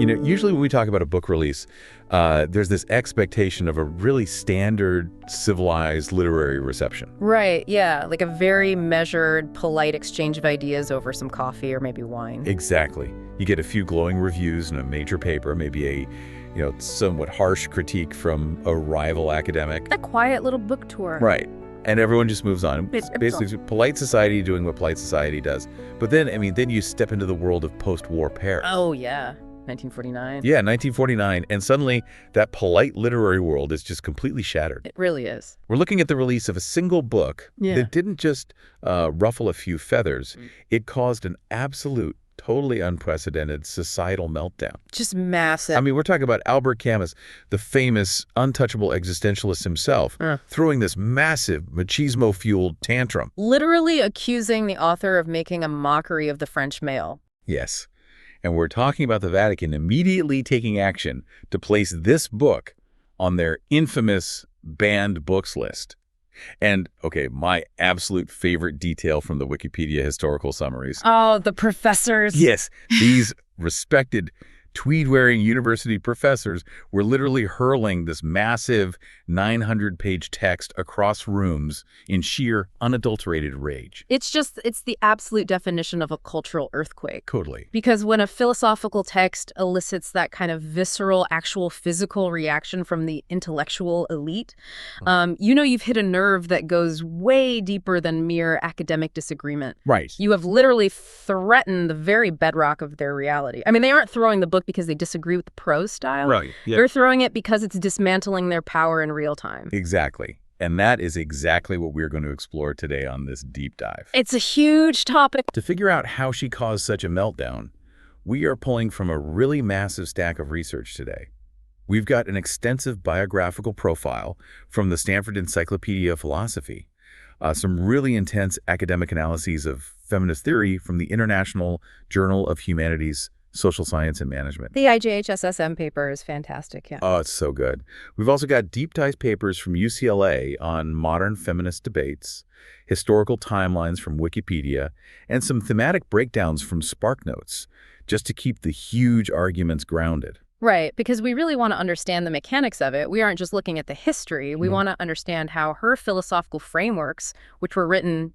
Usually when we talk about a book release, there's this expectation of a really standard, civilized literary reception. Right, yeah, like a very measured, polite exchange of ideas over some coffee or maybe wine. Exactly. You get a few glowing reviews in a major paper, maybe a somewhat harsh critique from a rival academic. A quiet little book tour. Right. And everyone just moves on. It's basically polite society doing what polite society does. But then you step into the world of post-war Paris. Oh, yeah. 1949. Yeah, 1949. And suddenly that polite literary world is just completely shattered. It really is. We're looking at the release of a single book that didn't just ruffle a few feathers. It caused an absolute, totally unprecedented societal meltdown. Just massive. I mean, we're talking about Albert Camus, the famous untouchable existentialist himself, throwing this massive machismo-fueled tantrum. Literally accusing the author of making a mockery of the French male. Yes. And we're talking about the Vatican immediately taking action to place this book on their infamous banned books list. And, okay, my absolute favorite detail from the Wikipedia historical summaries. Oh, the professors. Yes, these respected tweed-wearing university professors were literally hurling this massive 900-page text across rooms in sheer, unadulterated rage. It's the absolute definition of a cultural earthquake. Totally. Because when a philosophical text elicits that kind of visceral, actual physical reaction from the intellectual elite, you've hit a nerve that goes way deeper than mere academic disagreement. Right. You have literally threatened the very bedrock of their reality. I mean, they aren't throwing the book because they disagree with the prose style. Right. Yeah. They're throwing it because it's dismantling their power in real time. Exactly. And that is exactly what we're going to explore today on this deep dive. It's a huge topic. To figure out how she caused such a meltdown, we are pulling from a really massive stack of research today. We've got an extensive biographical profile from the Stanford Encyclopedia of Philosophy, some really intense academic analyses of feminist theory from the International Journal of Humanities, Social Science and Management. The IJHSSM paper is fantastic, yeah. Oh, it's so good. We've also got deep dive papers from UCLA on modern feminist debates, historical timelines from Wikipedia, and some thematic breakdowns from SparkNotes, just to keep the huge arguments grounded. Right, because we really want to understand the mechanics of it. We aren't just looking at the history. We want to understand how her philosophical frameworks, which were written,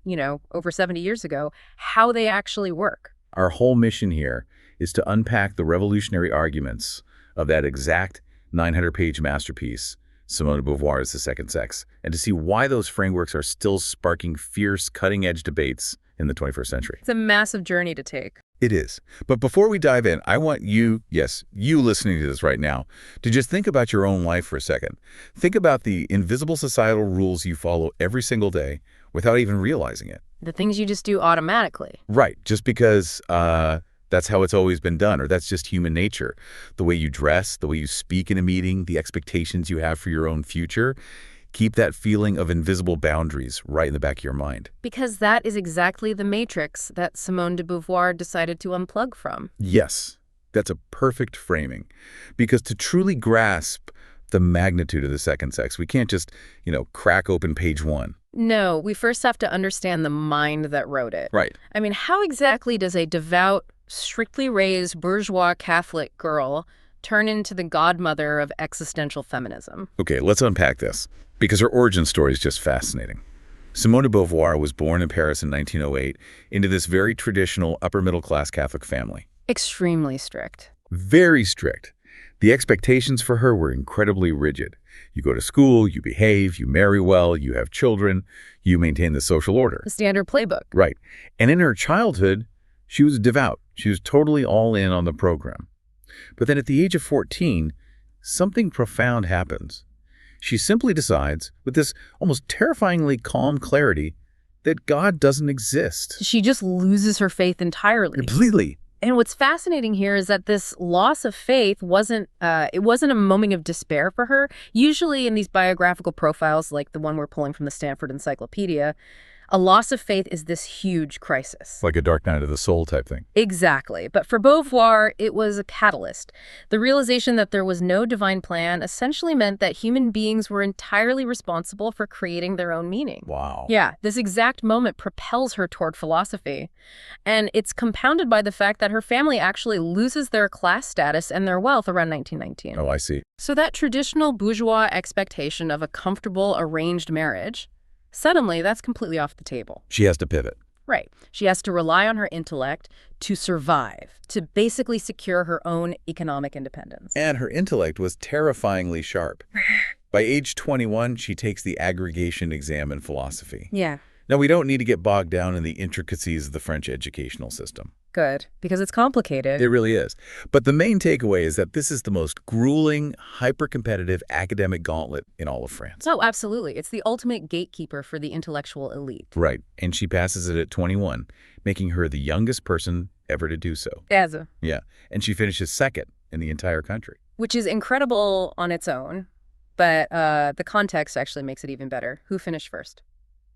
over 70 years ago, how they actually work. Our whole mission here is to unpack the revolutionary arguments of that exact 900-page masterpiece, Simone de Beauvoir's The Second Sex, and to see why those frameworks are still sparking fierce, cutting-edge debates in the 21st century. It's a massive journey to take. It is. But before we dive in, I want you, yes, you listening to this right now, to just think about your own life for a second. Think about the invisible societal rules you follow every single day without even realizing it. The things you just do automatically. Right, just because that's how it's always been done, or that's just human nature. The way you dress, the way you speak in a meeting, the expectations you have for your own future. Keep that feeling of invisible boundaries right in the back of your mind. Because that is exactly the matrix that Simone de Beauvoir decided to unplug from. Yes, that's a perfect framing. Because to truly grasp the magnitude of the second sex, we can't just, crack open page 1. No, we first have to understand the mind that wrote it. Right. I mean, how exactly does a devout, strictly raised bourgeois Catholic girl turn into the godmother of existential feminism? Okay, let's unpack this, because her origin story is just fascinating. Simone de Beauvoir was born in Paris in 1908 into this very traditional upper-middle-class Catholic family. Extremely strict. Very strict. The expectations for her were incredibly rigid. You go to school, you behave, you marry well, you have children, you maintain the social order. The standard playbook. Right. And in her childhood, she was devout. She was totally all in on the program. But then at the age of 14, something profound happens. She simply decides, with this almost terrifyingly calm clarity, that God doesn't exist. She just loses her faith entirely. Completely. And what's fascinating here is that this loss of faith wasn't a moment of despair for her. Usually in these biographical profiles, like the one we're pulling from the Stanford Encyclopedia, A loss of faith is this huge crisis. Like a dark night of the soul type thing. Exactly. But for Beauvoir, it was a catalyst. The realization that there was no divine plan essentially meant that human beings were entirely responsible for creating their own meaning. Wow. Yeah, this exact moment propels her toward philosophy. And it's compounded by the fact that her family actually loses their class status and their wealth around 1919. Oh, I see. So that traditional bourgeois expectation of a comfortable, arranged marriage, suddenly that's completely off the table. She has to pivot. Right. She has to rely on her intellect to survive, to basically secure her own economic independence. And her intellect was terrifyingly sharp. By age 21, she takes the aggregation exam in philosophy. Yeah. Now, we don't need to get bogged down in the intricacies of the French educational system. Good, because it's complicated. It really is. But the main takeaway is that this is the most grueling, hyper-competitive academic gauntlet in all of France. Oh, absolutely. It's the ultimate gatekeeper for the intellectual elite. Right. And she passes it at 21, making her the youngest person ever to do so. Yeah. And she finishes second in the entire country. Which is incredible on its own, but the context actually makes it even better. Who finished first?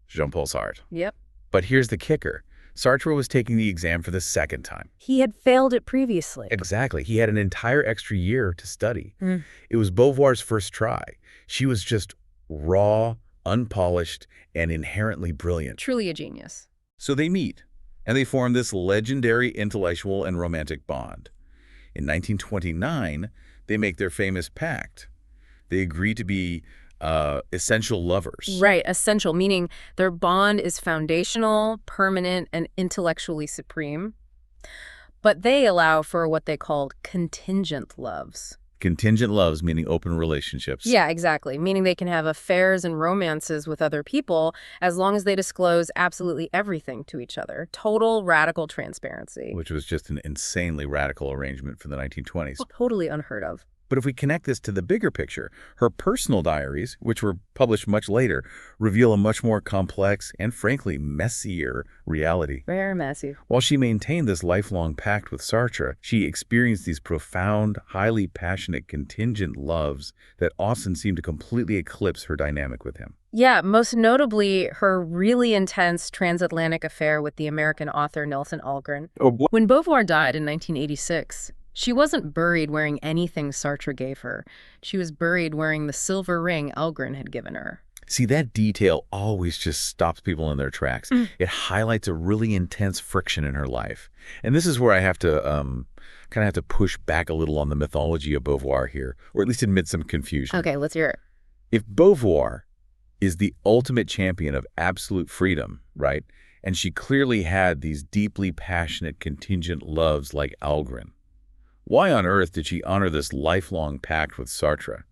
Jean-Paul Sartre. Yep. But here's the kicker. Sartre was taking the exam for the second time. He had failed it previously. Exactly. He had an entire extra year to study. It was Beauvoir's first try. She was just raw, unpolished, and inherently brilliant. Truly a genius. So they meet, and they form this legendary intellectual and romantic bond. In 1929, they make their famous pact. They agree to be essential lovers. Right, essential, meaning their bond is foundational, permanent, and intellectually supreme. But they allow for what they called contingent loves. Contingent loves, meaning open relationships. Yeah, exactly, meaning they can have affairs and romances with other people as long as they disclose absolutely everything to each other. Total radical transparency. Which was just an insanely radical arrangement for the 1920s. Totally unheard of. But if we connect this to the bigger picture, her personal diaries, which were published much later, reveal a much more complex and, frankly, messier reality. Very messy. While she maintained this lifelong pact with Sartre, she experienced these profound, highly passionate, contingent loves that often seemed to completely eclipse her dynamic with him. Yeah, most notably her really intense transatlantic affair with the American author Nelson Algren. When Beauvoir died in 1986, she wasn't buried wearing anything Sartre gave her. She was buried wearing the silver ring Algren had given her. See, that detail always just stops people in their tracks. It highlights a really intense friction in her life. And this is where I have to kind of have to push back a little on the mythology of Beauvoir here, or at least admit some confusion. Okay, let's hear it. If Beauvoir is the ultimate champion of absolute freedom, right? And she clearly had these deeply passionate contingent loves like Algren. Why on earth did she honor this lifelong pact with Sartre?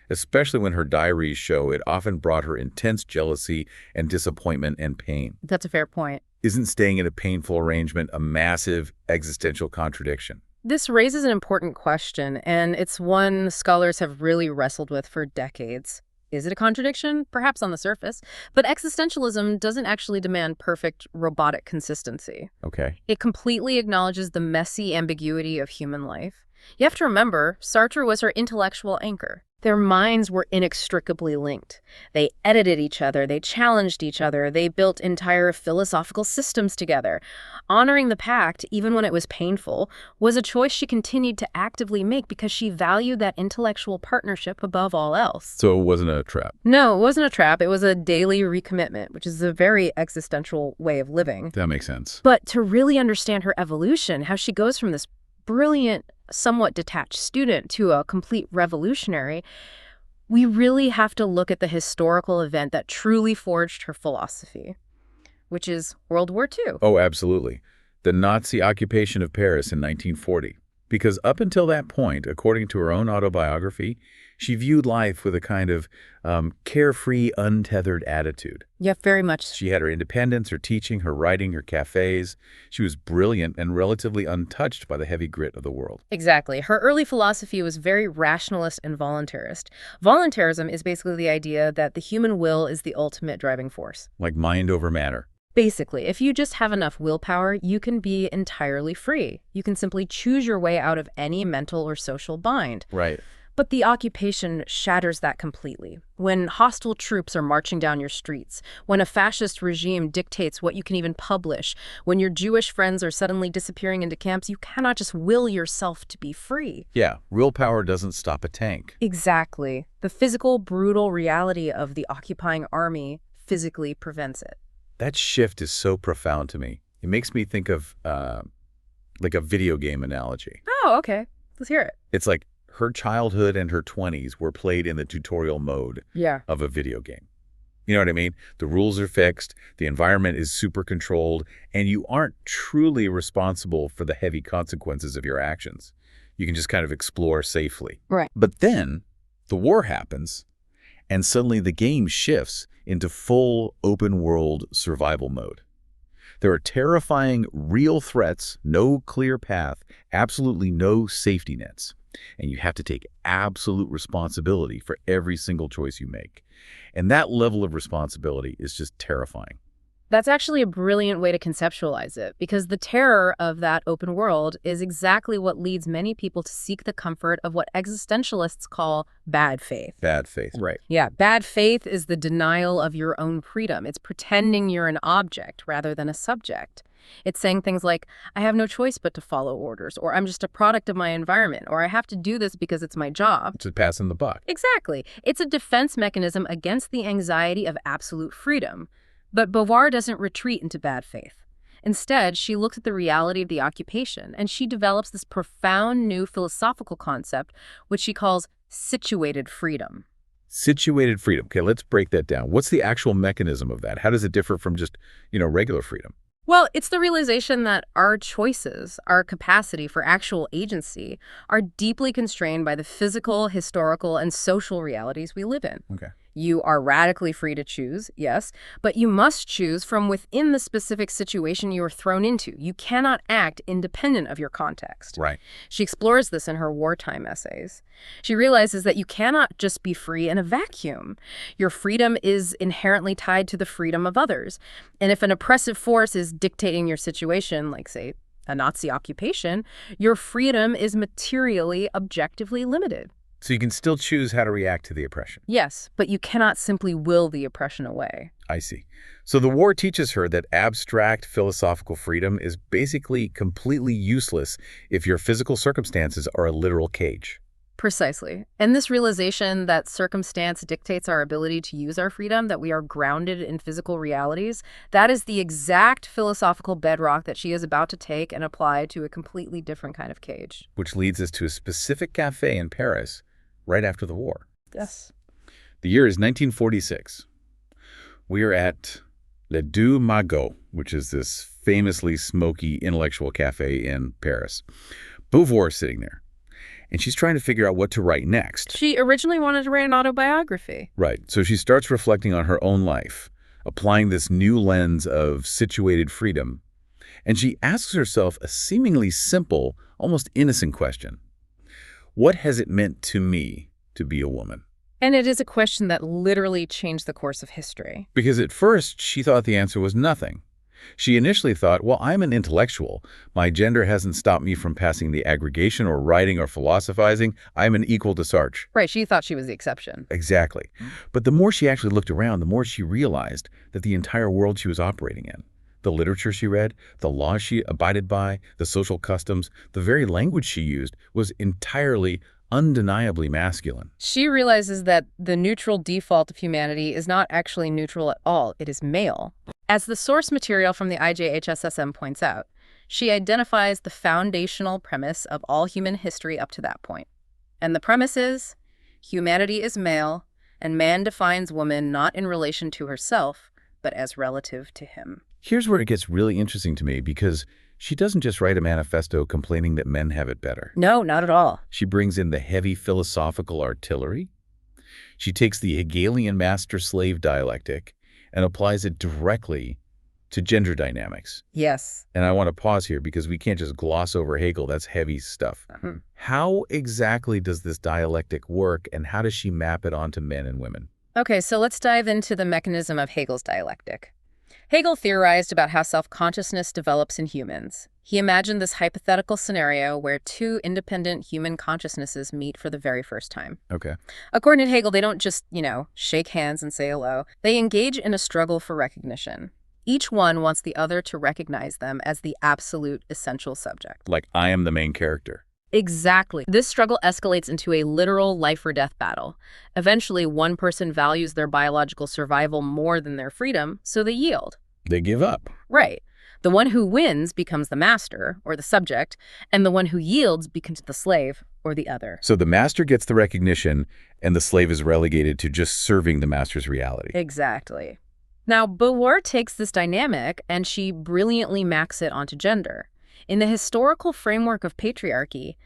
Especially when her diaries show it often brought her intense jealousy and disappointment and pain. That's a fair point. Isn't staying in a painful arrangement a massive existential contradiction? This raises an important question, and it's one scholars have really wrestled with for decades. Is it a contradiction? Perhaps on the surface. But existentialism doesn't actually demand perfect robotic consistency. Okay. It completely acknowledges the messy ambiguity of human life. You have to remember, Sartre was her intellectual anchor. Their minds were inextricably linked. They edited each other, they challenged each other, they built entire philosophical systems together. Honoring the pact, even when it was painful, was a choice she continued to actively make because she valued that intellectual partnership above all else. So it wasn't a trap? No, it wasn't a trap. It was a daily recommitment, which is a very existential way of living. That makes sense. But to really understand her evolution, how she goes from this brilliant, somewhat detached student to a complete revolutionary, we really have to look at the historical event that truly forged her philosophy, which is World War II. Oh, absolutely. The Nazi occupation of Paris in 1940. Because up until that point, according to her own autobiography, she viewed life with a kind of carefree, untethered attitude. Yeah, very much. She had her independence, her teaching, her writing, her cafes. She was brilliant and relatively untouched by the heavy grit of the world. Exactly. Her early philosophy was very rationalist and voluntarist. Voluntarism is basically the idea that the human will is the ultimate driving force. Like mind over matter. Basically, if you just have enough willpower, you can be entirely free. You can simply choose your way out of any mental or social bind. Right. But the occupation shatters that completely. When hostile troops are marching down your streets, when a fascist regime dictates what you can even publish, when your Jewish friends are suddenly disappearing into camps, you cannot just will yourself to be free. Yeah, real power doesn't stop a tank. Exactly. The physical, brutal reality of the occupying army physically prevents it. That shift is so profound to me. It makes me think of like a video game analogy. Oh, okay. Let's hear it. It's like her childhood and her 20s were played in the tutorial mode Yeah. of a video game. You know what I mean? The rules are fixed, the environment is super controlled, and you aren't truly responsible for the heavy consequences of your actions. You can just kind of explore safely. Right. But then the war happens, and suddenly the game shifts into full open world survival mode. There are terrifying real threats, no clear path, absolutely no safety nets. And you have to take absolute responsibility for every single choice you make. And that level of responsibility is just terrifying. That's actually a brilliant way to conceptualize it, because the terror of that open world is exactly what leads many people to seek the comfort of what existentialists call bad faith. Bad faith, right. Yeah, bad faith is the denial of your own freedom. It's pretending you're an object rather than a subject. It's saying things like, I have no choice but to follow orders, or I'm just a product of my environment, or I have to do this because it's my job. To pass in the buck. Exactly. It's a defense mechanism against the anxiety of absolute freedom. But Beauvoir doesn't retreat into bad faith. Instead, she looks at the reality of the occupation, and she develops this profound new philosophical concept, which she calls situated freedom. Situated freedom. Okay, let's break that down. What's the actual mechanism of that? How does it differ from just, regular freedom? Well, it's the realization that our choices, our capacity for actual agency, are deeply constrained by the physical, historical, and social realities we live in. Okay. You are radically free to choose, yes, but you must choose from within the specific situation you are thrown into. You cannot act independent of your context. Right. She explores this in her wartime essays. She realizes that you cannot just be free in a vacuum. Your freedom is inherently tied to the freedom of others. And if an oppressive force is dictating your situation, like, say, a Nazi occupation, your freedom is materially, objectively limited. So you can still choose how to react to the oppression. Yes, but you cannot simply will the oppression away. I see. So the war teaches her that abstract philosophical freedom is basically completely useless if your physical circumstances are a literal cage. Precisely. And this realization that circumstance dictates our ability to use our freedom, that we are grounded in physical realities, that is the exact philosophical bedrock that she is about to take and apply to a completely different kind of cage. Which leads us to a specific cafe in Paris right after the war. Yes. The year is 1946. We are at Le Deux Magots, which is this famously smoky intellectual cafe in Paris. Beauvoir is sitting there, and she's trying to figure out what to write next. She originally wanted to write an autobiography. Right. So she starts reflecting on her own life, applying this new lens of situated freedom. And she asks herself a seemingly simple, almost innocent question. What has it meant to me to be a woman? And it is a question that literally changed the course of history. Because at first, she thought the answer was nothing. She initially thought, well, I'm an intellectual. My gender hasn't stopped me from passing the aggregation or writing or philosophizing. I'm an equal to Sartre. Right, she thought she was the exception. Exactly. But the more she actually looked around, the more she realized that the entire world she was operating in, the literature she read, the laws she abided by, the social customs, the very language she used was entirely, undeniably masculine. She realizes that the neutral default of humanity is not actually neutral at all. It is male. As the source material from the IJHSSM points out, she identifies the foundational premise of all human history up to that point. And the premise is, humanity is male, and man defines woman not in relation to herself, but as relative to him. Here's where it gets really interesting to me, because she doesn't just write a manifesto complaining that men have it better. No, not at all. She brings in the heavy philosophical artillery. She takes the Hegelian master-slave dialectic and applies it directly to gender dynamics. Yes. And I want to pause here because we can't just gloss over Hegel. That's heavy stuff. How exactly does this dialectic work, and how does she map it onto men and women? Okay, so let's dive into the mechanism of Hegel's dialectic. Hegel theorized about how self-consciousness develops in humans. He imagined this hypothetical scenario where two independent human consciousnesses meet for the very first time. Okay. According to Hegel, they don't just, shake hands and say hello. They engage in a struggle for recognition. Each one wants the other to recognize them as the absolute essential subject. Like, I am the main character. Exactly. This struggle escalates into a literal life-or-death battle. Eventually, one person values their biological survival more than their freedom, so they yield. They give up. Right. The one who wins becomes the master, or the subject, and the one who yields becomes the slave, or the other. So the master gets the recognition, and the slave is relegated to just serving the master's reality. Exactly. Now, Beauvoir takes this dynamic, and she brilliantly maps it onto gender. In the historical framework of patriarchy,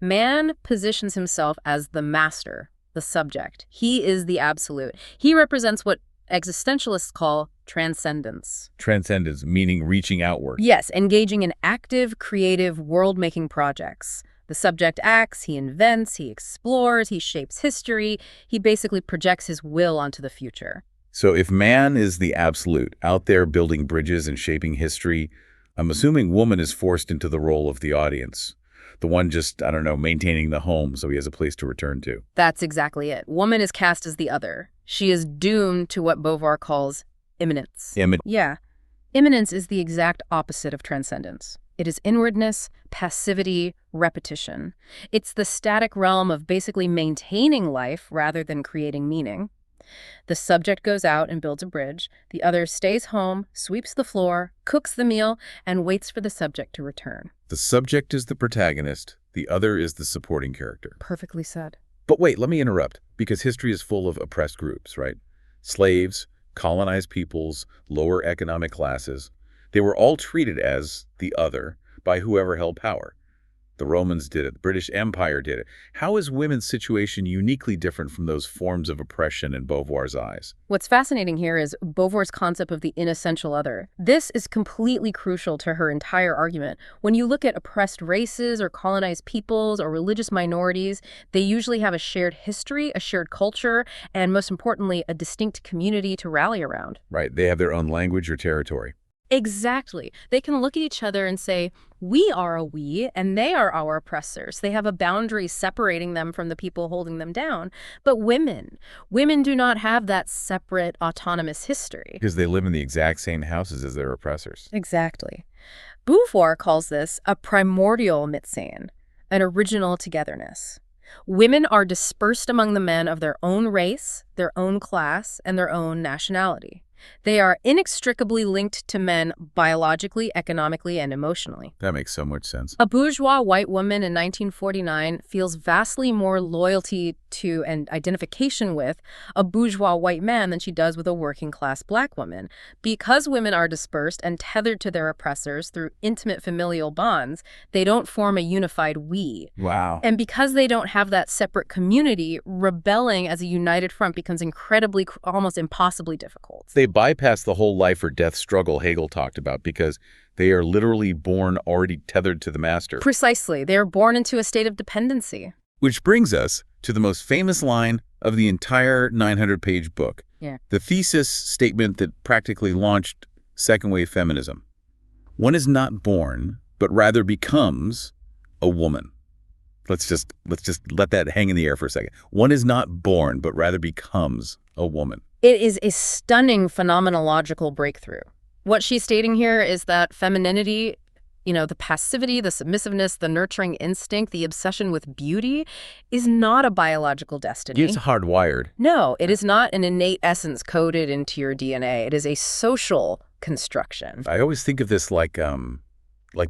man positions himself as the master, the subject. He is the absolute. He represents what existentialists call transcendence. Transcendence, meaning reaching outward. Yes, engaging in active, creative, world-making projects. The subject acts, he invents, he explores, he shapes history. He basically projects his will onto the future. So if man is the absolute, out there building bridges and shaping history, I'm assuming woman is forced into the role of the audience. The one just, maintaining the home so he has a place to return to. That's exactly it. Woman is cast as the other. She is doomed to what Beauvoir calls immanence. Yeah. Immanence is the exact opposite of transcendence. It is inwardness, passivity, repetition. It's the static realm of basically maintaining life rather than creating meaning. The subject goes out and builds a bridge. The other stays home, sweeps the floor, cooks the meal, and waits for the subject to return. The subject is the protagonist. The other is the supporting character. Perfectly said. But wait, let me interrupt, because history is full of oppressed groups, right? Slaves, colonized peoples, lower economic classes. They were all treated as the other by whoever held power. The Romans did it. The British Empire did it. How is women's situation uniquely different from those forms of oppression in Beauvoir's eyes? What's fascinating here is Beauvoir's concept of the inessential other. This is completely crucial to her entire argument. When you look at oppressed races or colonized peoples or religious minorities, they usually have a shared history, a shared culture, and most importantly, a distinct community to rally around. Right. They have their own language or territory. Exactly. They can look at each other and say, we are a we, and they are our oppressors. They have a boundary separating them from the people holding them down. But women do not have that separate, autonomous history. Because they live in the exact same houses as their oppressors. Exactly. Beauvoir calls this a primordial Mitsein, an original togetherness. Women are dispersed among the men of their own race, their own class, and their own nationality. They are inextricably linked to men biologically, economically, and emotionally. That makes so much sense. A bourgeois white woman in 1949 feels vastly more loyalty to and identification with a bourgeois white man than she does with a working-class black woman. Because women are dispersed and tethered to their oppressors through intimate familial bonds, they don't form a unified we. Wow. And because they don't have that separate community, rebelling as a united front becomes incredibly, almost impossibly difficult. They bypass the whole life or death struggle Hegel talked about because they are literally born already tethered to the master. Precisely. They are born into a state of dependency. Which brings us to the most famous line of the entire 900-page book. Yeah. The thesis statement that practically launched second-wave feminism. One is not born, but rather becomes a woman. Let's just let that hang in the air for a second. One is not born, but rather becomes a woman. It is a stunning phenomenological breakthrough. What she's stating here is that femininity, the passivity, the submissiveness, the nurturing instinct, the obsession with beauty is not a biological destiny. It's hardwired. No, it is not an innate essence coded into your DNA. It is a social construction. I always think of this like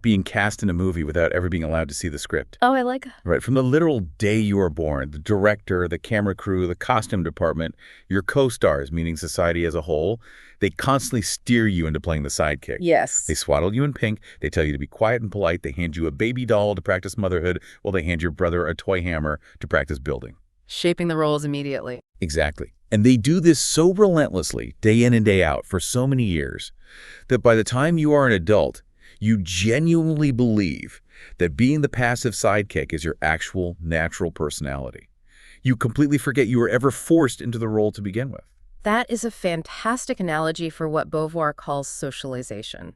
being cast in a movie without ever being allowed to see the script. Oh, I like it. Right, from the literal day you are born, the director, the camera crew, the costume department, your co-stars, meaning society as a whole, they constantly steer you into playing the sidekick. Yes. They swaddle you in pink, they tell you to be quiet and polite, they hand you a baby doll to practice motherhood, while they hand your brother a toy hammer to practice building. Shaping the roles immediately. Exactly. And they do this so relentlessly, day in and day out, for so many years, that by the time you are an adult, you genuinely believe that being the passive sidekick is your actual natural personality. You completely forget you were ever forced into the role to begin with. That is a fantastic analogy for what Beauvoir calls socialization.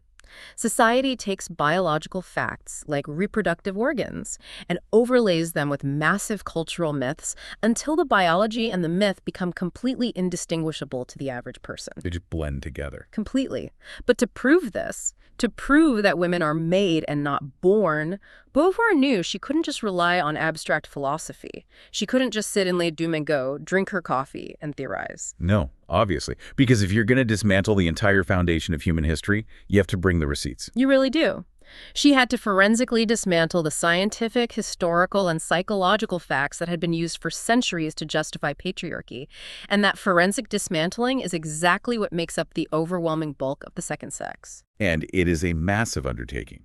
Society takes biological facts, like reproductive organs, and overlays them with massive cultural myths until the biology and the myth become completely indistinguishable to the average person. They just blend together. Completely. But to prove this, to prove that women are made and not born, Beauvoir knew she couldn't just rely on abstract philosophy. She couldn't just sit and lay doom and go, drink her coffee, and theorize. No, obviously. Because if you're going to dismantle the entire foundation of human history, you have to bring the receipts. You really do. She had to forensically dismantle the scientific, historical, and psychological facts that had been used for centuries to justify patriarchy. And that forensic dismantling is exactly what makes up the overwhelming bulk of the second sex. And it is a massive undertaking.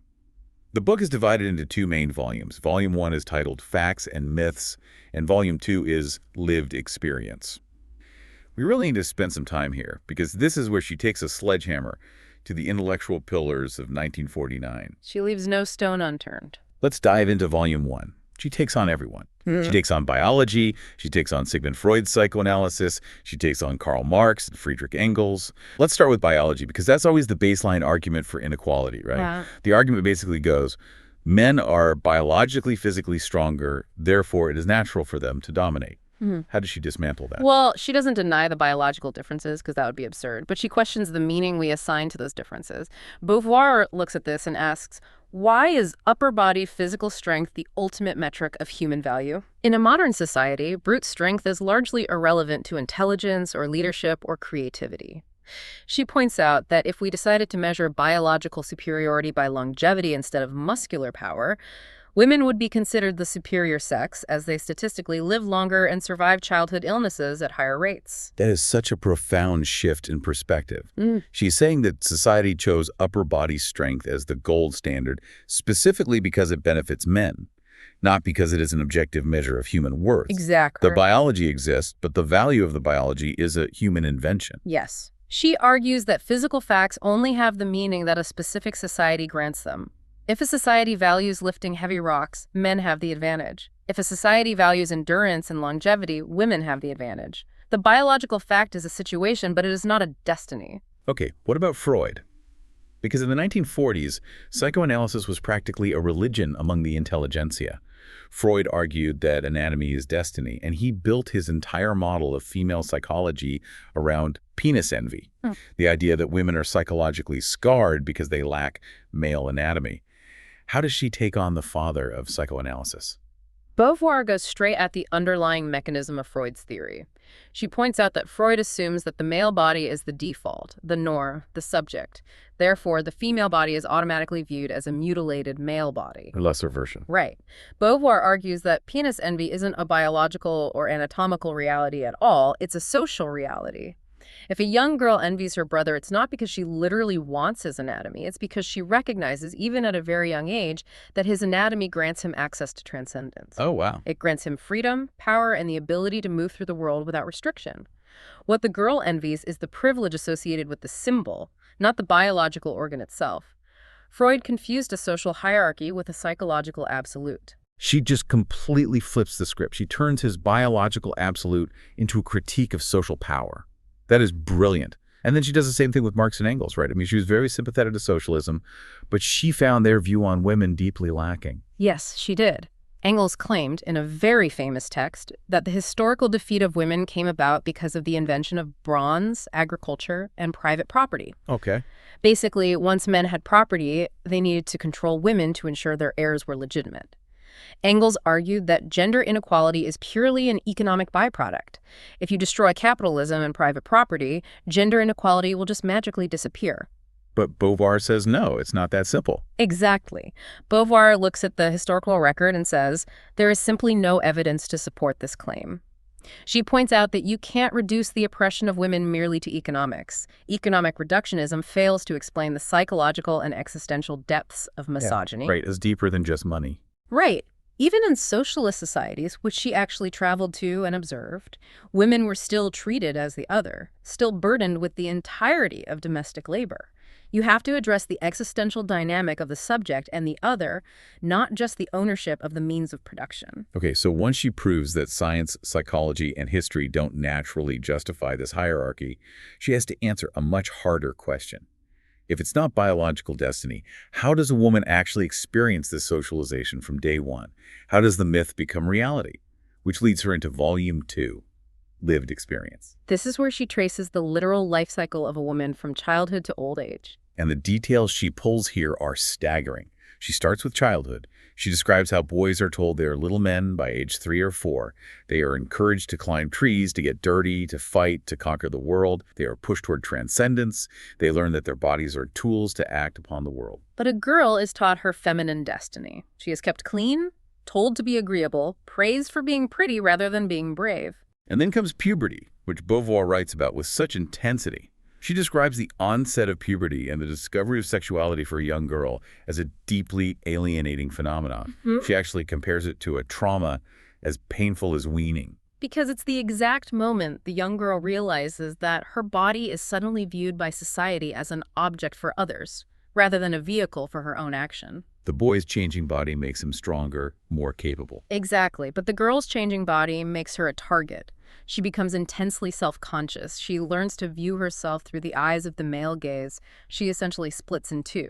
The book is divided into two main volumes. Volume 1 is titled Facts and Myths, and Volume 2 is Lived Experience. We really need to spend some time here, because this is where she takes a sledgehammer to the intellectual pillars of 1949. She leaves no stone unturned. Let's dive into Volume 1. She takes on everyone. She takes on biology, she takes on Sigmund Freud's psychoanalysis, she takes on Karl Marx and Friedrich Engels. Let's start with biology, because that's always the baseline argument for inequality, right? Yeah. The argument basically goes, men are biologically, physically stronger, therefore it is natural for them to dominate. How does she dismantle that? Well, she doesn't deny the biological differences, because that would be absurd, but she questions the meaning we assign to those differences. Beauvoir looks at this and asks, why is upper body physical strength the ultimate metric of human value? In a modern society, brute strength is largely irrelevant to intelligence or leadership or creativity. She points out that if we decided to measure biological superiority by longevity instead of muscular power, women would be considered the superior sex, as they statistically live longer and survive childhood illnesses at higher rates. That is such a profound shift in perspective. She's saying that society chose upper body strength as the gold standard specifically because it benefits men, not because it is an objective measure of human worth. Exactly. The biology exists, but the value of the biology is a human invention. Yes. She argues that physical facts only have the meaning that a specific society grants them. If a society values lifting heavy rocks, men have the advantage. If a society values endurance and longevity, women have the advantage. The biological fact is a situation, but it is not a destiny. Okay, what about Freud? Because in the 1940s, psychoanalysis was practically a religion among the intelligentsia. Freud argued that anatomy is destiny, and he built his entire model of female psychology around penis envy, the idea that women are psychologically scarred because they lack male anatomy. How does she take on the father of psychoanalysis? Beauvoir goes straight at the underlying mechanism of Freud's theory. She points out that Freud assumes that the male body is the default, the norm, the subject. Therefore, the female body is automatically viewed as a mutilated male body. A lesser version. Right. Beauvoir argues that penis envy isn't a biological or anatomical reality at all, it's a social reality. If a young girl envies her brother, it's not because she literally wants his anatomy. It's because she recognizes, even at a very young age, that his anatomy grants him access to transcendence. Oh, wow. It grants him freedom, power, and the ability to move through the world without restriction. What the girl envies is the privilege associated with the symbol, not the biological organ itself. Freud confused a social hierarchy with a psychological absolute. She just completely flips the script. She turns his biological absolute into a critique of social power. That is brilliant. And then she does the same thing with Marx and Engels, right? I mean, she was very sympathetic to socialism, but she found their view on women deeply lacking. Yes, she did. Engels claimed, in a very famous text, that the historical defeat of women came about because of the invention of bronze, agriculture, and private property. Okay. Basically, once men had property, they needed to control women to ensure their heirs were legitimate. Engels argued that gender inequality is purely an economic byproduct. If you destroy capitalism and private property, gender inequality will just magically disappear. But Beauvoir says no, it's not that simple. Exactly. Beauvoir looks at the historical record and says, there is simply no evidence to support this claim. She points out that you can't reduce the oppression of women merely to economics. Economic reductionism fails to explain the psychological and existential depths of misogyny. Yeah, right, it's deeper than just money. Right. Even in socialist societies, which she actually traveled to and observed, women were still treated as the other, still burdened with the entirety of domestic labor. You have to address the existential dynamic of the subject and the other, not just the ownership of the means of production. Okay, so once she proves that science, psychology, and history don't naturally justify this hierarchy, she has to answer a much harder question. If it's not biological destiny, how does a woman actually experience this socialization from day one? How does the myth become reality? Which leads her into Volume 2, Lived Experience. This is where she traces the literal life cycle of a woman from childhood to old age. And the details she pulls here are staggering. She starts with childhood. She describes how boys are told they are little men by age 3 or 4. They are encouraged to climb trees, to get dirty, to fight, to conquer the world. They are pushed toward transcendence. They learn that their bodies are tools to act upon the world. But a girl is taught her feminine destiny. She is kept clean, told to be agreeable, praised for being pretty rather than being brave. And then comes puberty, which Beauvoir writes about with such intensity. She describes the onset of puberty and the discovery of sexuality for a young girl as a deeply alienating phenomenon. She actually compares it to a trauma as painful as weaning. Because it's the exact moment the young girl realizes that her body is suddenly viewed by society as an object for others, rather than a vehicle for her own action. The boy's changing body makes him stronger, more capable. Exactly, but the girl's changing body makes her a target. She becomes intensely self-conscious. She learns to view herself through the eyes of the male gaze. She essentially splits in two.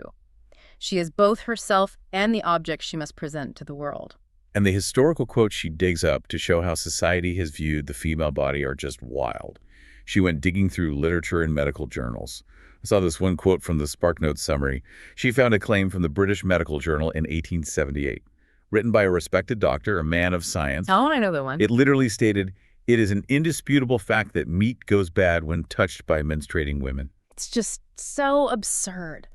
She is both herself and the object she must present to the world. And the historical quotes she digs up to show how society has viewed the female body are just wild. She went digging through literature and medical journals. I saw this one quote from the SparkNotes summary. She found a claim from the British Medical Journal in 1878. Written by a respected doctor, a man of science. Oh, I know the one. It literally stated, "It is an indisputable fact that meat goes bad when touched by menstruating women." It's just so absurd.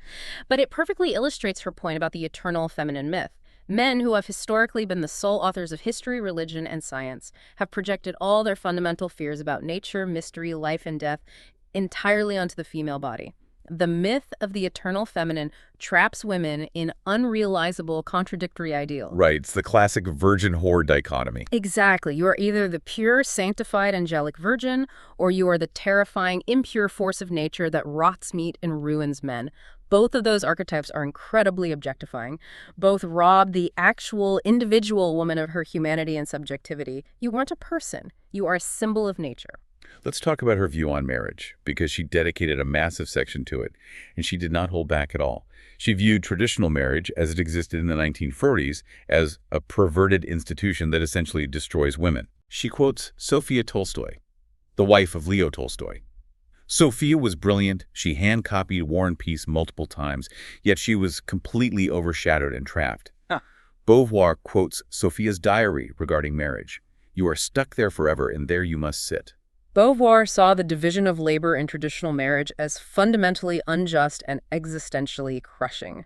But it perfectly illustrates her point about the eternal feminine myth. Men who have historically been the sole authors of history, religion, and science have projected all their fundamental fears about nature, mystery, life, and death entirely onto the female body. The myth of the eternal feminine traps women in unrealizable, contradictory ideals. Right, it's the classic virgin-whore dichotomy. Exactly. You are either the pure, sanctified, angelic virgin, or you are the terrifying, impure force of nature that rots meat and ruins men. Both of those archetypes are incredibly objectifying. Both rob the actual individual woman of her humanity and subjectivity. You aren't a person. You are a symbol of nature. Let's talk about her view on marriage, because she dedicated a massive section to it, and she did not hold back at all. She viewed traditional marriage, as it existed in the 1940s, as a perverted institution that essentially destroys women. She quotes Sophia Tolstoy, the wife of Leo Tolstoy. Sophia was brilliant. She hand-copied War and Peace multiple times, yet she was completely overshadowed and trapped. Beauvoir quotes Sophia's diary regarding marriage. "You are stuck there forever, and there you must sit." Beauvoir saw the division of labor in traditional marriage as fundamentally unjust and existentially crushing.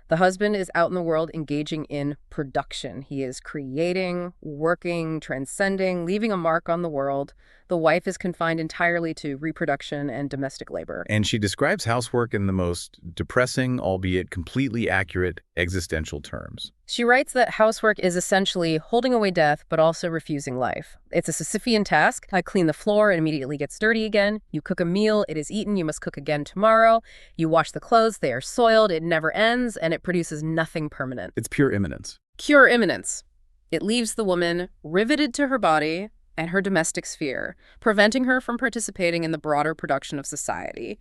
The husband is out in the world engaging in production. He is creating, working, transcending, leaving a mark on the world. The wife is confined entirely to reproduction and domestic labor. And she describes housework in the most depressing, albeit completely accurate, existential terms. She writes that housework is essentially holding away death, but also refusing life. It's a Sisyphean task. I clean the floor, it immediately gets dirty again. You cook a meal, it is eaten, you must cook again tomorrow. You wash the clothes, they are soiled, it never ends, and it produces nothing permanent. It's pure imminence. Pure imminence. It leaves the woman riveted to her body and her domestic sphere, preventing her from participating in the broader production of society.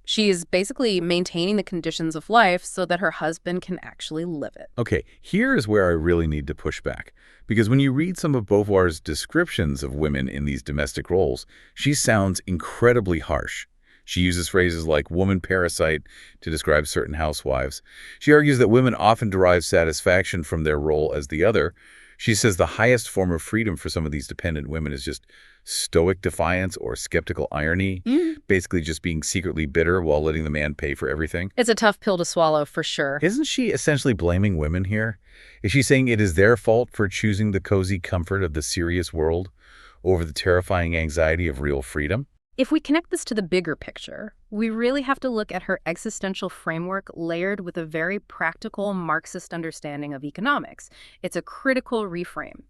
She is basically maintaining the conditions of life so that her husband can actually live it. Okay, here is where I really need to push back. Because when you read some of Beauvoir's descriptions of women in these domestic roles, she sounds incredibly harsh. She uses phrases like woman parasite to describe certain housewives. She argues that women often derive satisfaction from their role as the other. She says the highest form of freedom for some of these dependent women is just stoic defiance or skeptical irony, basically just being secretly bitter while letting the man pay for everything. It's a tough pill to swallow, for sure. Isn't she essentially blaming women here? Is she saying it is their fault for choosing the cozy comfort of the serious world over the terrifying anxiety of real freedom? If we connect this to the bigger picture, we really have to look at her existential framework layered with a very practical Marxist understanding of economics. It's a critical reframe.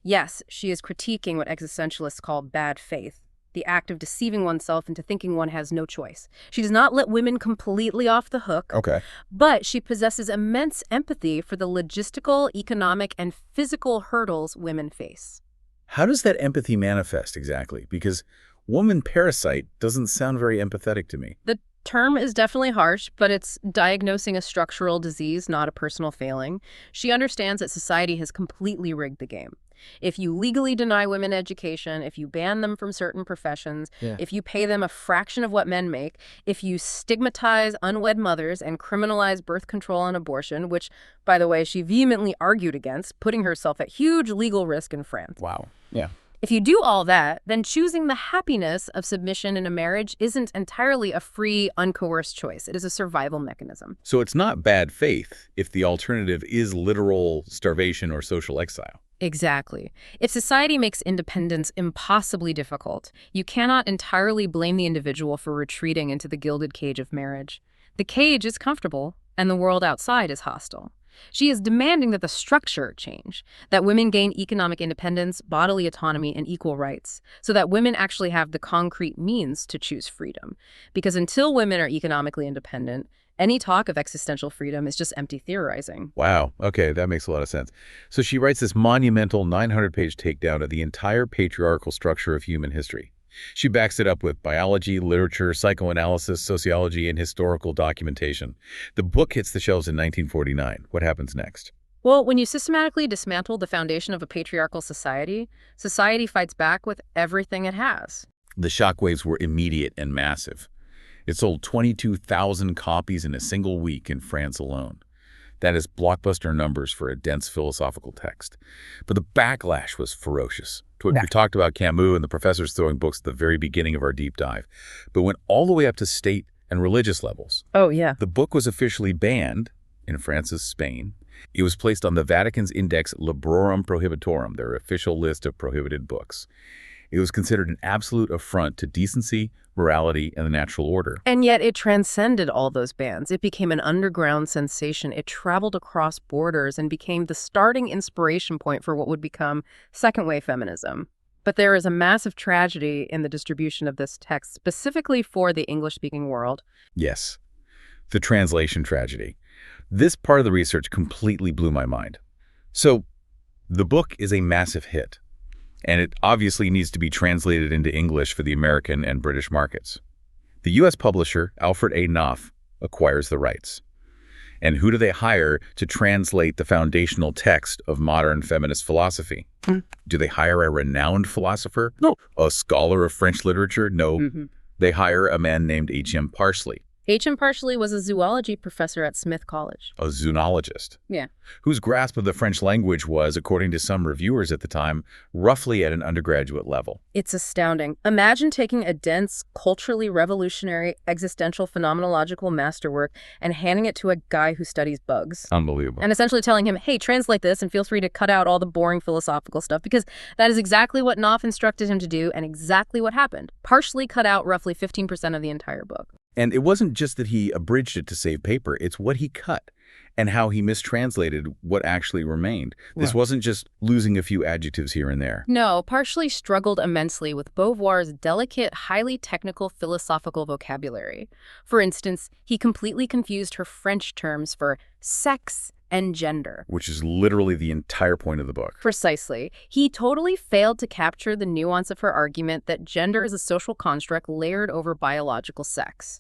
Yes, she is critiquing what existentialists call bad faith, the act of deceiving oneself into thinking one has no choice. She does not let women completely off the hook, Okay. but she possesses immense empathy for the logistical, economic, and physical hurdles women face. How does that empathy manifest exactly? Because woman parasite doesn't sound very empathetic to me. The term is definitely harsh, but it's diagnosing a structural disease, not a personal failing. She understands that society has completely rigged the game. If you legally deny women education, if you ban them from certain professions, if you pay them a fraction of what men make, if you stigmatize unwed mothers and criminalize birth control and abortion, which, by the way, she vehemently argued against, putting herself at huge legal risk in France. Wow. Yeah. If you do all that, then choosing the happiness of submission in a marriage isn't entirely a free, uncoerced choice. It is a survival mechanism. So it's not bad faith if the alternative is literal starvation or social exile. Exactly. If society makes independence impossibly difficult, you cannot entirely blame the individual for retreating into the gilded cage of marriage. The cage is comfortable, and the world outside is hostile. She is demanding that the structure change, that women gain economic independence, bodily autonomy, and equal rights, so that women actually have the concrete means to choose freedom. Because until women are economically independent, any talk of existential freedom is just empty theorizing. Wow. Okay, that makes a lot of sense. So she writes this monumental 900-page takedown of the entire patriarchal structure of human history. She backs it up with biology, literature, psychoanalysis, sociology, and historical documentation. The book hits the shelves in 1949. What happens next? Well, when you systematically dismantle the foundation of a patriarchal society, society fights back with everything it has. The shockwaves were immediate and massive. It sold 22,000 copies in a single week in France alone. That is blockbuster numbers for a dense philosophical text. But the backlash was ferocious. We talked about Camus and the professors throwing books at the very beginning of our deep dive, but went all the way up to state and religious levels. Oh, yeah. The book was officially banned in France's Spain. It was placed on the Vatican's Index Librorum Prohibitorum, their official list of prohibited books. It was considered an absolute affront to decency, morality, and the natural order. And yet it transcended all those bans. It became an underground sensation. It traveled across borders and became the starting inspiration point for what would become second-wave feminism. But there is a massive tragedy in the distribution of this text, specifically for the English-speaking world. Yes, the translation tragedy. This part of the research completely blew my mind. So, the book is a massive hit, and it obviously needs to be translated into English for the American and British markets. The U.S. publisher, Alfred A. Knopf, acquires the rights. And who do they hire to translate the foundational text of modern feminist philosophy? Do they hire a renowned philosopher? No. A scholar of French literature? No. They hire a man named H.M. Parsley. H.M. Parsley was a zoology professor at Smith College. A zoonologist. Yeah. Whose grasp of the French language was, according to some reviewers at the time, roughly at an undergraduate level. It's astounding. Imagine taking a dense, culturally revolutionary, existential phenomenological masterwork and handing it to a guy who studies bugs. Unbelievable. And essentially telling him, hey, translate this and feel free to cut out all the boring philosophical stuff, because that is exactly what Knopf instructed him to do and exactly what happened. Parsley cut out roughly 15% of the entire book. And it wasn't just that he abridged it to save paper, it's what he cut and how he mistranslated what actually remained. This wasn't just losing a few adjectives here and there. No, Parsley struggled immensely with Beauvoir's delicate, highly technical philosophical vocabulary. For instance, he completely confused her French terms for sex and gender. Which is literally the entire point of the book. Precisely. He totally failed to capture the nuance of her argument that gender is a social construct layered over biological sex.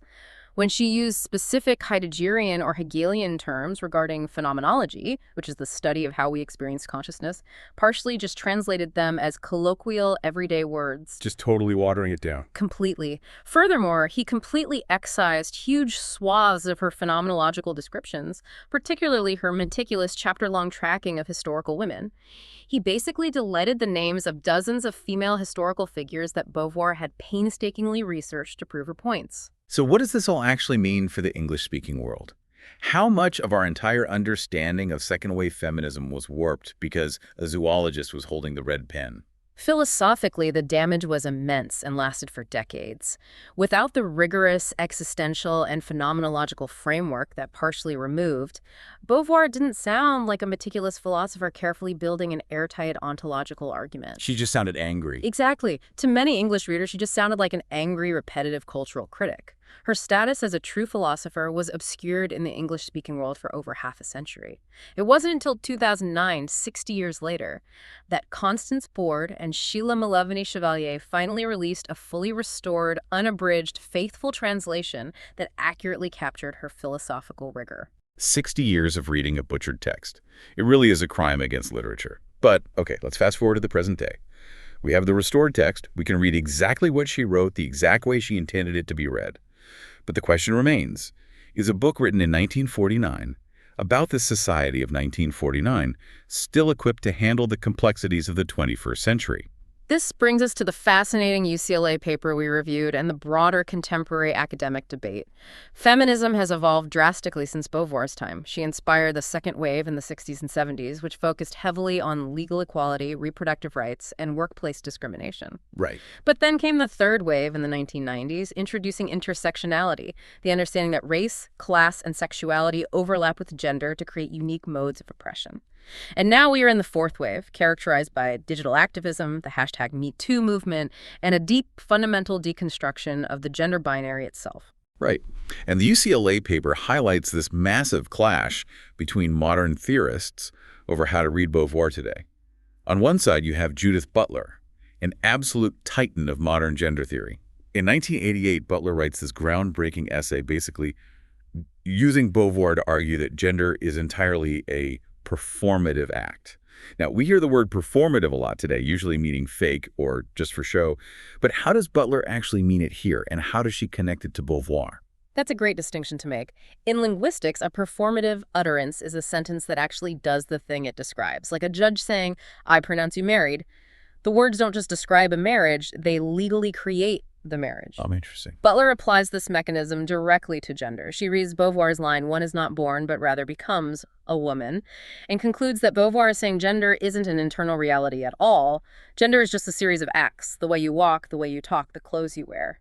When she used specific Heideggerian or Hegelian terms regarding phenomenology, which is the study of how we experience consciousness, Parsley just translated them as colloquial, everyday words. Just totally watering it down. Completely. Furthermore, he completely excised huge swaths of her phenomenological descriptions, particularly her meticulous chapter-long tracking of historical women. He basically deleted the names of dozens of female historical figures that Beauvoir had painstakingly researched to prove her points. So what does this all actually mean for the English-speaking world? How much of our entire understanding of second-wave feminism was warped because a zoologist was holding the red pen? Philosophically, the damage was immense and lasted for decades. Without the rigorous existential and phenomenological framework that partially removed, Beauvoir didn't sound like a meticulous philosopher carefully building an airtight ontological argument. She just sounded angry. Exactly. To many English readers, she just sounded like an angry, repetitive cultural critic. Her status as a true philosopher was obscured in the English-speaking world for over half a century. It wasn't until 2009, 60 years later, that Constance Board and Sheila Malevany-Chevalier finally released a fully restored, unabridged, faithful translation that accurately captured her philosophical rigor. 60 years of reading a butchered text. It really is a crime against literature. But, okay, let's fast forward to the present day. We have the restored text. We can read exactly what she wrote, the exact way she intended it to be read. But the question remains, is a book written in 1949 about the society of 1949 still equipped to handle the complexities of the 21st century? This brings us to the fascinating UCLA paper we reviewed and the broader contemporary academic debate. Feminism has evolved drastically since Beauvoir's time. She inspired the second wave in the 60s and 70s, which focused heavily on legal equality, reproductive rights, and workplace discrimination. Right. But then came the third wave in the 1990s, introducing intersectionality, the understanding that race, class, and sexuality overlap with gender to create unique modes of oppression. And now we are in the fourth wave, characterized by digital activism, the hashtag #MeToo movement, and a deep, fundamental deconstruction of the gender binary itself. Right. And the UCLA paper highlights this massive clash between modern theorists over how to read Beauvoir today. On one side, you have Judith Butler, an absolute titan of modern gender theory. In 1988, Butler writes this groundbreaking essay basically using Beauvoir to argue that gender is entirely a performative act. Now, we hear the word performative a lot today, usually meaning fake or just for show. But how does Butler actually mean it here, and how does she connect it to Beauvoir? That's a great distinction to make. In linguistics, a performative utterance is a sentence that actually does the thing it describes. Like a judge saying, "I pronounce you married." The words don't just describe a marriage, they legally create the marriage. Interesting. Butler applies this mechanism directly to gender. She reads Beauvoir's line, "One is not born, but rather becomes a woman," and concludes that Beauvoir is saying gender isn't an internal reality at all. Gender is just a series of acts, the way you walk, the way you talk, the clothes you wear.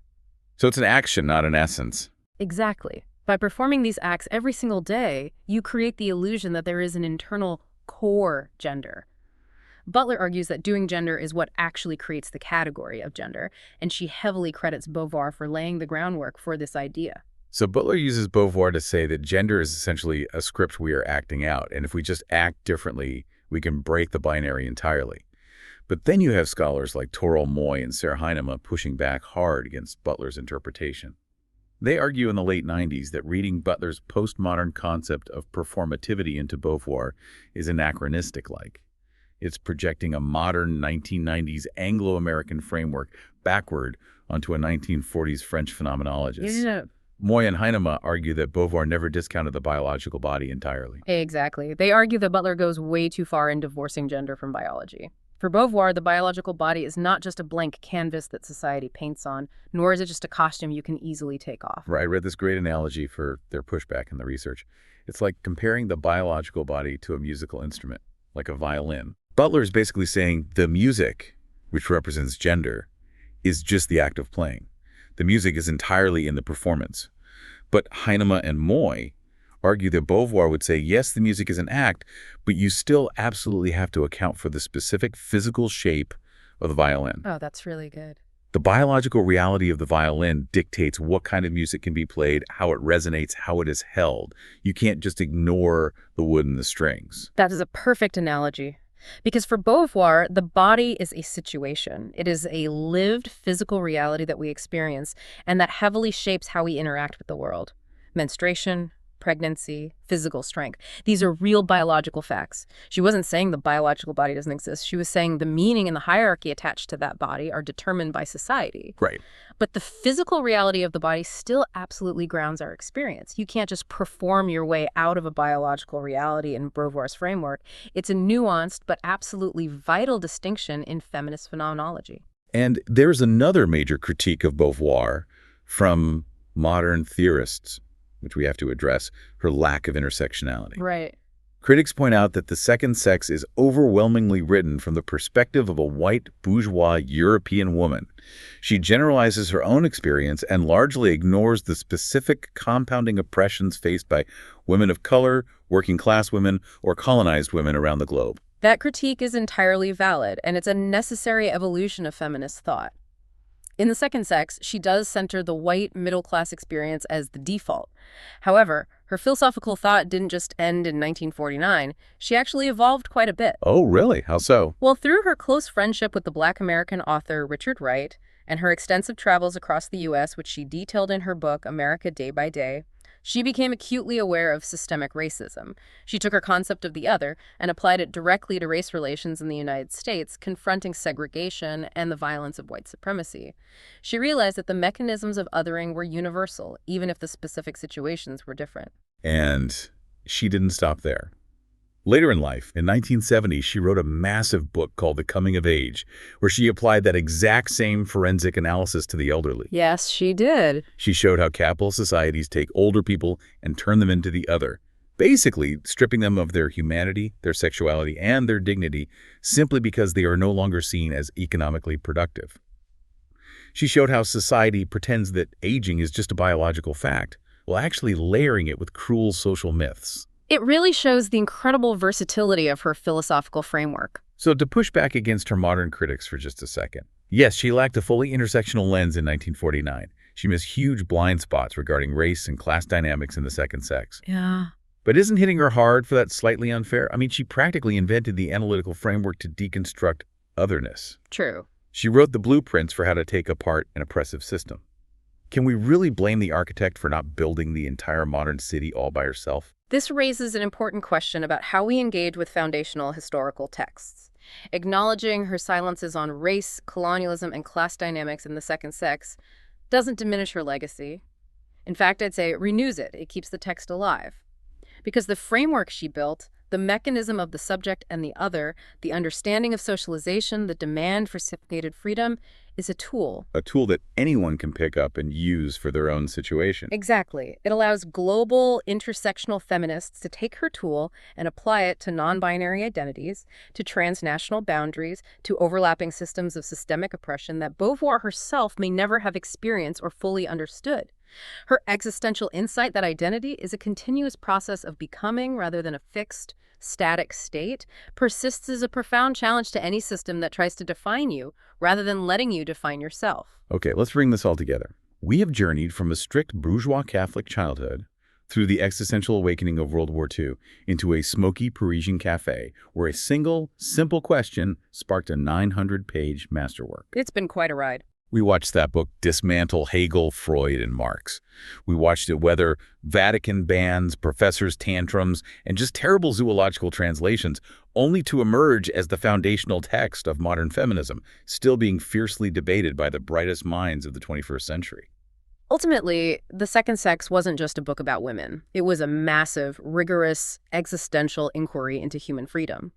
So it's an action, not an essence. Exactly. By performing these acts every single day, you create the illusion that there is an internal core gender. Butler argues that doing gender is what actually creates the category of gender, and she heavily credits Beauvoir for laying the groundwork for this idea. So Butler uses Beauvoir to say that gender is essentially a script we are acting out, and if we just act differently, we can break the binary entirely. But then you have scholars like Toril Moy and Sarah Heinemann pushing back hard against Butler's interpretation. They argue in the late 90s that reading Butler's postmodern concept of performativity into Beauvoir is anachronistic-like. It's projecting a modern 1990s Anglo-American framework backward onto a 1940s French phenomenologist. Yeah. Moy and Heinemann argue that Beauvoir never discounted the biological body entirely. Exactly. They argue that Butler goes way too far in divorcing gender from biology. For Beauvoir, the biological body is not just a blank canvas that society paints on, nor is it just a costume you can easily take off. Right, I read this great analogy for their pushback in the research. It's like comparing the biological body to a musical instrument, like a violin. Butler is basically saying the music, which represents gender, is just the act of playing. The music is entirely in the performance. But Heinemann and Moy argue that Beauvoir would say, yes, the music is an act, but you still absolutely have to account for the specific physical shape of the violin. Oh, that's really good. The biological reality of the violin dictates what kind of music can be played, how it resonates, how it is held. You can't just ignore the wood and the strings. That is a perfect analogy. Because for Beauvoir, the body is a situation. It is a lived physical reality that we experience and that heavily shapes how we interact with the world. Menstruation, pregnancy, physical strength. These are real biological facts. She wasn't saying the biological body doesn't exist. She was saying the meaning and the hierarchy attached to that body are determined by society. Right. But the physical reality of the body still absolutely grounds our experience. You can't just perform your way out of a biological reality in Beauvoir's framework. It's a nuanced but absolutely vital distinction in feminist phenomenology. And there's another major critique of Beauvoir from modern theorists, which we have to address, her lack of intersectionality. Right. Critics point out that The Second Sex is overwhelmingly written from the perspective of a white, bourgeois European woman. She generalizes her own experience and largely ignores the specific compounding oppressions faced by women of color, working-class women, or colonized women around the globe. That critique is entirely valid, and it's a necessary evolution of feminist thought. In The Second Sex, she does center the white middle-class experience as the default. However, her philosophical thought didn't just end in 1949. She actually evolved quite a bit. Oh, really? How so? Well, through her close friendship with the Black American author Richard Wright and her extensive travels across the U.S., which she detailed in her book, America Day by Day, she became acutely aware of systemic racism. She took her concept of the other and applied it directly to race relations in the United States, confronting segregation and the violence of white supremacy. She realized that the mechanisms of othering were universal, even if the specific situations were different. And she didn't stop there. Later in life, in 1970, she wrote a massive book called The Coming of Age, where she applied that exact same forensic analysis to the elderly. Yes, she did. She showed how capitalist societies take older people and turn them into the other, basically stripping them of their humanity, their sexuality, and their dignity simply because they are no longer seen as economically productive. She showed how society pretends that aging is just a biological fact, while actually layering it with cruel social myths. It really shows the incredible versatility of her philosophical framework. So to push back against her modern critics for just a second. Yes, she lacked a fully intersectional lens in 1949. She missed huge blind spots regarding race and class dynamics in The Second Sex. Yeah. But isn't hitting her hard for that slightly unfair? I mean, she practically invented the analytical framework to deconstruct otherness. True. She wrote the blueprints for how to take apart an oppressive system. Can we really blame the architect for not building the entire modern city all by herself? This raises an important question about how we engage with foundational historical texts. Acknowledging her silences on race, colonialism, and class dynamics in The Second Sex doesn't diminish her legacy. In fact, I'd say it renews it. It keeps the text alive. Because the framework she built, the mechanism of the subject and the other, the understanding of socialization, the demand for significated freedom, is a tool. A tool that anyone can pick up and use for their own situation. Exactly. It allows global, intersectional feminists to take her tool and apply it to non-binary identities, to transnational boundaries, to overlapping systems of systemic oppression that Beauvoir herself may never have experienced or fully understood. Her existential insight that identity is a continuous process of becoming rather than a fixed, static state persists as a profound challenge to any system that tries to define you rather than letting you define yourself. Okay, let's bring this all together. We have journeyed from a strict bourgeois Catholic childhood through the existential awakening of World War II into a smoky Parisian cafe where a single, simple question sparked a 900-page masterwork. It's been quite a ride. We watched that book dismantle Hegel, Freud, and Marx. We watched it weather Vatican bans, professors' tantrums, and just terrible zoological translations, only to emerge as the foundational text of modern feminism, still being fiercely debated by the brightest minds of the 21st century. Ultimately, The Second Sex wasn't just a book about women. It was a massive, rigorous, existential inquiry into human freedom.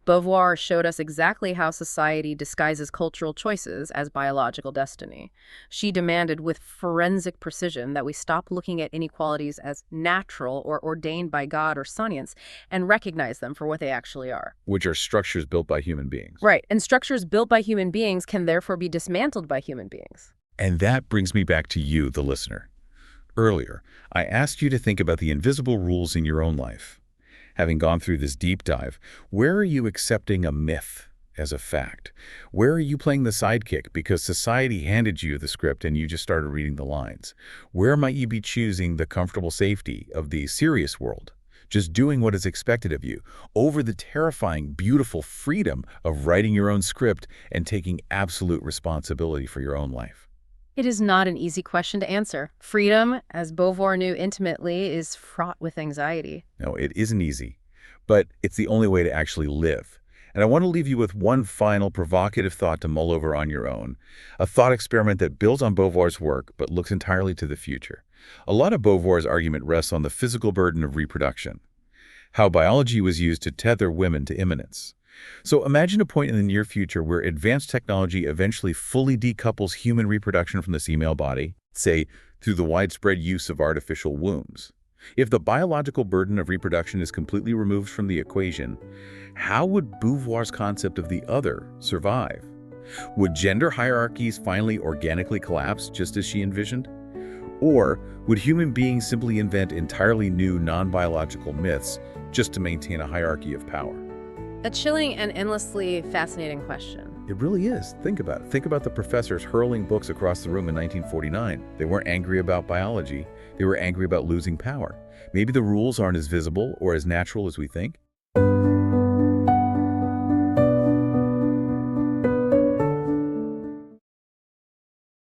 Beauvoir showed us exactly how society disguises cultural choices as biological destiny. She demanded with forensic precision that we stop looking at inequalities as natural or ordained by God or science and recognize them for what they actually are. Which are structures built by human beings. Right, and structures built by human beings can therefore be dismantled by human beings. And that brings me back to you, the listener. Earlier, I asked you to think about the invisible rules in your own life. Having gone through this deep dive, where are you accepting a myth as a fact? Where are you playing the sidekick because society handed you the script and you just started reading the lines? Where might you be choosing the comfortable safety of the serious world, just doing what is expected of you, over the terrifying, beautiful freedom of writing your own script and taking absolute responsibility for your own life? It is not an easy question to answer. Freedom, as Beauvoir knew intimately, is fraught with anxiety. No, it isn't easy, but it's the only way to actually live. And I want to leave you with one final provocative thought to mull over on your own, a thought experiment that builds on Beauvoir's work but looks entirely to the future. A lot of Beauvoir's argument rests on the physical burden of reproduction, how biology was used to tether women to imminence. So imagine a point in the near future where advanced technology eventually fully decouples human reproduction from the female body, say through the widespread use of artificial wombs. If the biological burden of reproduction is completely removed from the equation, how would Beauvoir's concept of the other survive? Would gender hierarchies finally organically collapse just as she envisioned? Or would human beings simply invent entirely new non-biological myths just to maintain a hierarchy of power? A chilling and endlessly fascinating question. It really is. Think about it. Think about the professors hurling books across the room in 1949. They weren't angry about biology. They were angry about losing power. Maybe the rules aren't as visible or as natural as we think.